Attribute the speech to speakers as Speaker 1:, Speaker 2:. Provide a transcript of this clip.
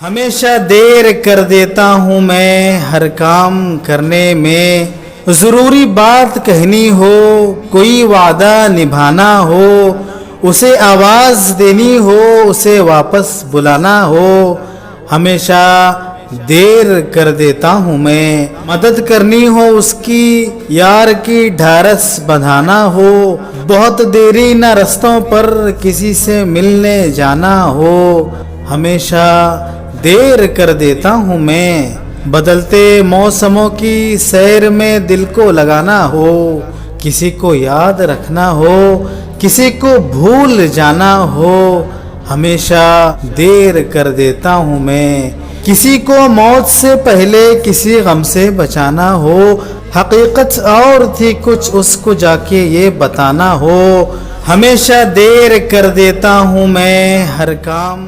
Speaker 1: हमेशा देर कर देता हूँ मैं हर काम करने में। ज़रूरी बात कहनी हो, कोई वादा निभाना हो, उसे आवाज़ देनी हो, उसे वापस बुलाना हो, हमेशा देर कर देता हूँ मैं। मदद करनी हो उसकी, यार की ढारस बंधाना हो, बहुत देरी न रास्तों पर किसी से मिलने जाना हो, हमेशा देर कर देता हूँ मैं। बदलते मौसमों की सैर में दिल को लगाना हो, किसी को याद रखना हो, किसी को भूल जाना हो, हमेशा देर कर देता हूँ मैं। किसी को मौत से पहले किसी गम से बचाना हो, हकीकत और थी कुछ उसको जाके ये बताना हो, हमेशा देर कर देता हूँ मैं हर काम